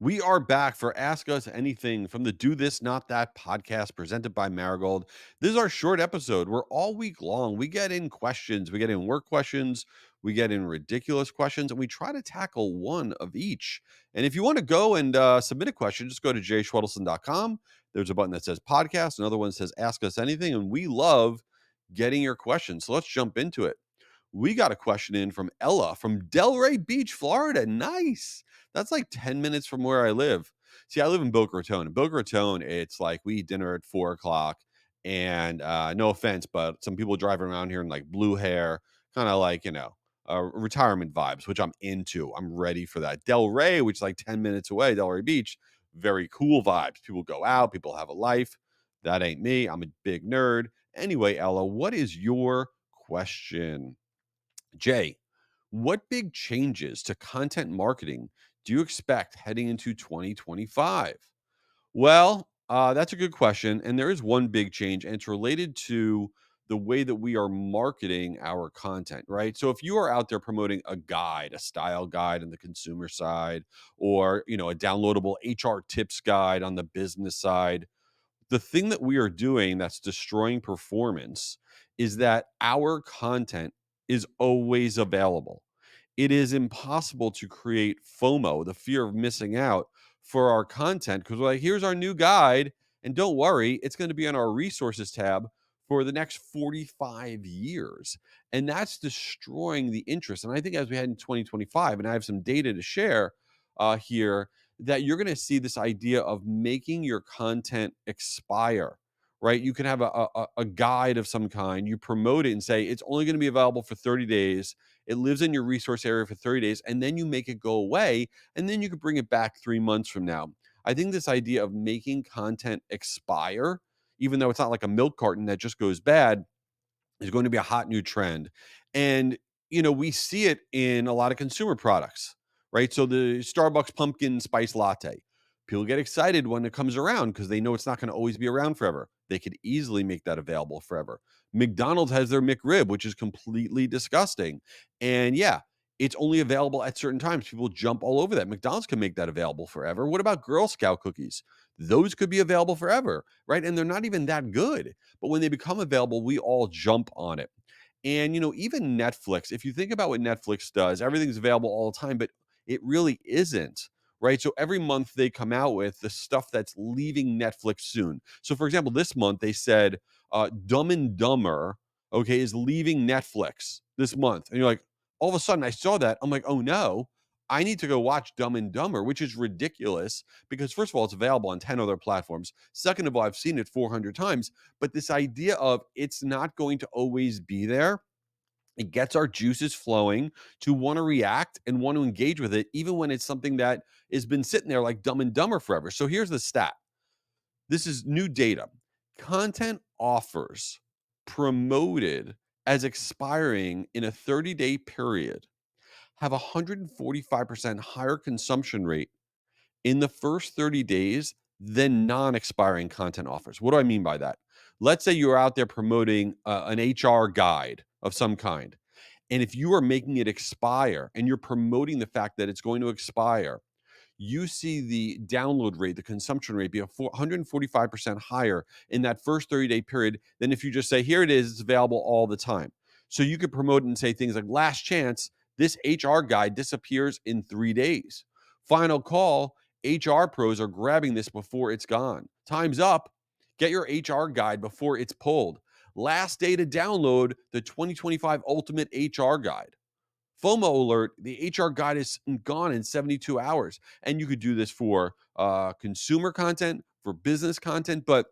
We are back for Ask Us Anything from the Do This Not That podcast presented by Marigold. This is our short episode. We're all week long. We get in questions, we get in work questions, we get in ridiculous questions, and we try to tackle one of each. And if you want to go and submit a question, just go to jayschwedelson.com. There's a button that says podcast, another one says Ask Us Anything, and we love getting your questions. So let's jump into it. We got a question in from Ella from Delray Beach, Florida. Nice. That's like 10 minutes from where I live. See, I live in Boca Raton. In Boca Raton, it's like we eat dinner at 4 o'clock. And no offense, but some people driving around here in like blue hair, kind of like, retirement vibes, which I'm into. I'm ready for that. Delray, which is like 10 minutes away, Delray Beach, very cool vibes. People go out, people have a life. That ain't me. I'm a big nerd. Anyway, Ella, what is your question? Jay, what big changes to content marketing do you expect heading into 2025? Well, that's a good question. And there is one big change, and it's related to the way that we are marketing our content, right? So if you are out there promoting a guide, a style guide on the consumer side, or a downloadable HR tips guide on the business side, the thing that we are doing that's destroying performance is that our content is always available. It is impossible to create FOMO, the fear of missing out, for our content because we're like, here's our new guide. And don't worry, it's going to be on our resources tab for the next 45 years. And that's destroying the interest. And I think as we head in 2025, and I have some data to share here, that you're going to see this idea of making your content expire, right? You can have a guide of some kind, you promote it and say it's only going to be available for 30 days. It lives in your resource area for 30 days, and then you make it go away, and then you could bring it back 3 months from now. I think this idea of making content expire, even though it's not like a milk carton that just goes bad, is going to be a hot new trend. And, we see it in a lot of consumer products, right? So the Starbucks pumpkin spice latte, people get excited when it comes around because they know it's not going to always be around forever. They could easily make that available forever. McDonald's has their McRib, which is completely disgusting. And yeah, it's only available at certain times. People jump all over that. McDonald's can make that available forever. What about Girl Scout cookies? Those could be available forever, right? And they're not even that good. But when they become available, we all jump on it. And, even Netflix, if you think about what Netflix does, everything's available all the time, but it really isn't, right? So every month they come out with the stuff that's leaving Netflix soon. So, for example, this month they said Dumb and Dumber, okay, is leaving Netflix this month. And you're like, all of a sudden I saw that. I'm like, oh no, I need to go watch Dumb and Dumber, which is ridiculous because, first of all, it's available on 10 other platforms. Second of all, I've seen it 400 times. But this idea of it's not going to always be there, it gets our juices flowing to want to react and want to engage with it, even when it's something that has been sitting there like Dumb and Dumber forever. So here's the stat. This is new data. Content offers promoted as expiring in a 30-day period have a 145% higher consumption rate in the first 30 days than non-expiring content offers. What do I mean by that? Let's say you're out there promoting an HR guide of some kind. And if you are making it expire and you're promoting the fact that it's going to expire, you see the download rate, the consumption rate be 145% higher in that first 30-day period than if you just say, here it is, it's available all the time. So you could promote it and say things like, last chance, this HR guide disappears in 3 days. Final call, HR pros are grabbing this before it's gone. Time's up. Get your HR guide before it's pulled. Last day to download the 2025 Ultimate HR Guide. FOMO alert, the HR guide is gone in 72 hours. And you could do this for consumer content, for business content. But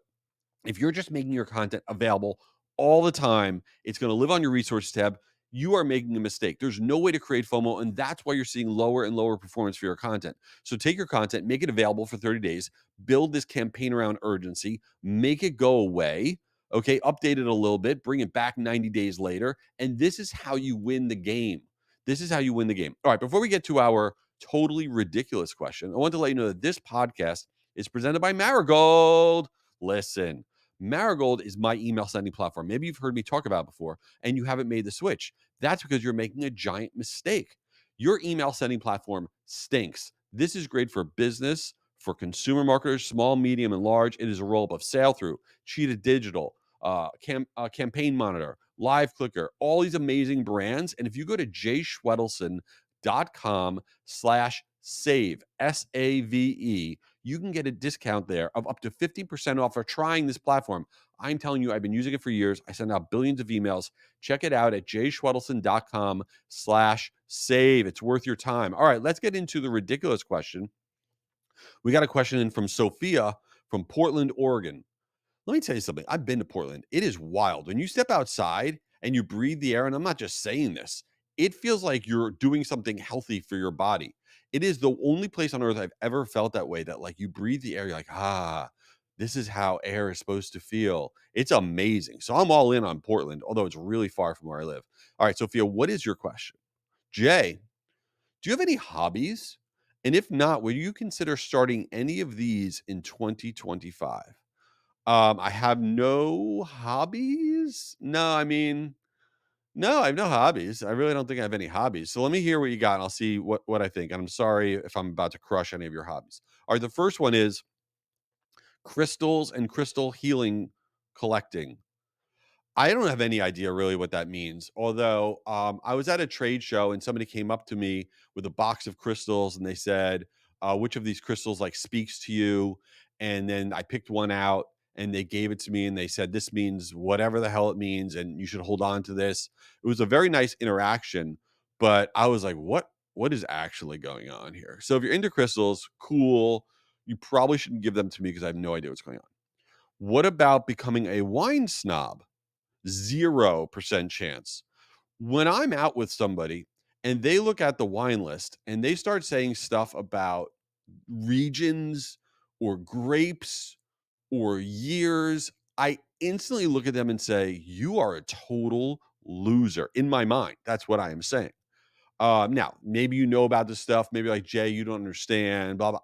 if you're just making your content available all the time, it's going to live on your resources tab. You are making a mistake. There's no way to create FOMO, and that's why you're seeing lower and lower performance for your content. So take your content, make it available for 30 days, build this campaign around urgency, make it go away. Okay, update it a little bit, bring it back 90 days later, and this is how you win the game. This is how you win the game. All right, before we get to our totally ridiculous question, I want to let you know that this podcast is presented by Marigold. Listen, Marigold is my email sending platform. Maybe you've heard me talk about it before and you haven't made the switch. That's because you're making a giant mistake. Your email sending platform stinks. This is great for business, for consumer marketers, small, medium, and large. It is a roll-up of Sail Through, Cheetah Digital, Campaign Monitor, Live Clicker, all these amazing brands. And if you go to jayschwedelson.com/save, SAVE, you can get a discount there of up to 50% off for trying this platform. I'm telling you, I've been using it for years. I send out billions of emails. Check it out at jayschwedelson.com/save. It's worth your time. All right, let's get into the ridiculous question. We got a question in from Sofia from Portland, Oregon. Let me tell you something. I've been to Portland. It is wild. When you step outside and you breathe the air, and I'm not just saying this, it feels like you're doing something healthy for your body. It is the only place on earth I've ever felt that way, that like you breathe the air, you're like, this is how air is supposed to feel. It's amazing. So I'm all in on Portland, although it's really far from where I live. All right, Sophia, what is your question? Jay, do you have any hobbies? And if not, would you consider starting any of these in 2025? I have no hobbies. No, I mean, no, I have no hobbies. I really don't think I have any hobbies. So let me hear what you got, and I'll see what I think. And I'm sorry if I'm about to crush any of your hobbies. All right, the first one is crystals and crystal healing collecting. I don't have any idea really what that means. Although I was at a trade show and somebody came up to me with a box of crystals and they said, "Which of these crystals like speaks to you?" And then I picked one out and they gave it to me and they said, "This means whatever the hell it means, and you should hold on to this." It was a very nice interaction, but I was like, What is actually going on here?" So if you're into crystals, cool. You probably shouldn't give them to me because I have no idea what's going on. What about becoming a wine snob? 0% chance. When I'm out with somebody and they look at the wine list and they start saying stuff about regions or grapes or years, I instantly look at them and say, "You are a total loser." In my mind, that's what I am saying. Now, maybe you know about this stuff. Maybe like Jay, you don't understand. Blah blah.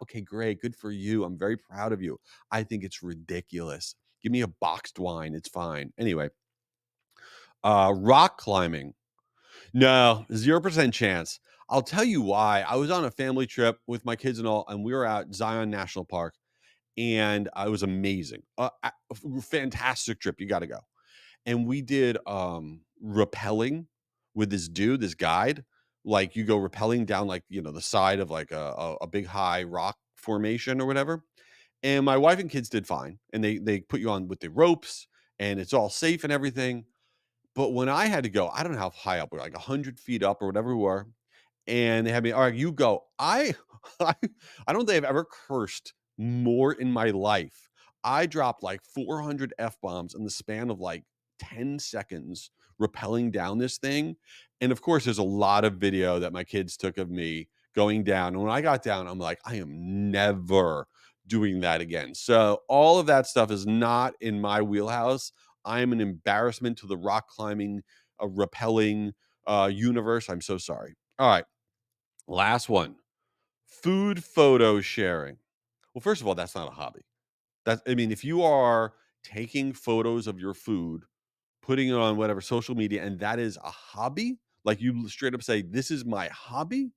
Okay, great, good for you. I'm very proud of you. I think it's ridiculous. Give me a boxed wine. It's fine. Anyway, rock climbing. No, 0% chance. I'll tell you why. I was on a family trip with my kids and all, and we were at Zion National Park, and it was amazing. Fantastic trip. You got to go. And we did rappelling with this dude, this guide. Like you go rappelling down like, the side of like a big high rock formation or whatever. And my wife and kids did fine. And they put you on with the ropes and it's all safe and everything. But when I had to go, I don't know how high up, we're like 100 feet up or whatever we were, and they had me, "All right, you go." I I don't think I've ever cursed more in my life. I dropped like 400 F-bombs in the span of like 10 seconds rappelling down this thing, and of course, there's a lot of video that my kids took of me going down, and when I got down, I'm like, "I am never doing that again." So, all of that stuff is not in my wheelhouse. I am an embarrassment to the rock climbing, rappelling, universe. I'm so sorry. All right. Last one. Food photo sharing. Well, first of all, that's not a hobby. I mean, if you are taking photos of your food, putting it on whatever social media, and that is a hobby, like you straight up say, "This is my hobby,"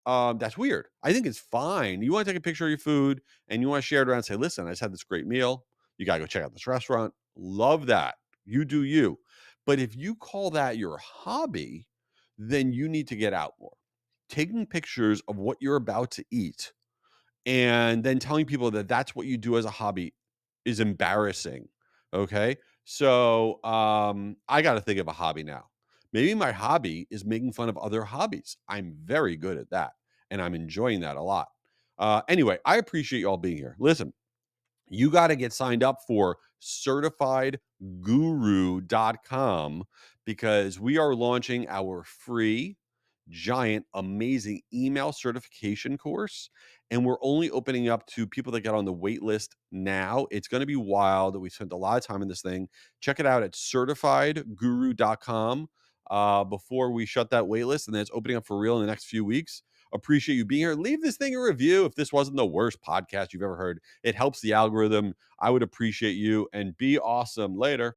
that's weird. I think it's fine. You want to take a picture of your food and you want to share it around and say, "Listen, I just had this great meal. You got to go check out this restaurant." Love that. You do you. But if you call that your hobby, then you need to get out more. Taking pictures of what you're about to eat and then telling people that that's what you do as a hobby is embarrassing. Okay. So I got to think of a hobby now. Maybe my hobby is making fun of other hobbies. I'm very good at that and I'm enjoying that a lot. Anyway, I appreciate you all being here. Listen, you got to get signed up for certifiedguru.com because we are launching our free giant amazing email certification course, and we're only opening up to people that get on the wait list now. It's going to be wild. We spent a lot of time in this thing. Check it out at certifiedguru.com before we shut that wait list, and then it's opening up for real in the next few weeks. Appreciate you being here. Leave this thing a review if this wasn't the worst podcast you've ever heard. It helps the algorithm. I would appreciate you, and be awesome. Later.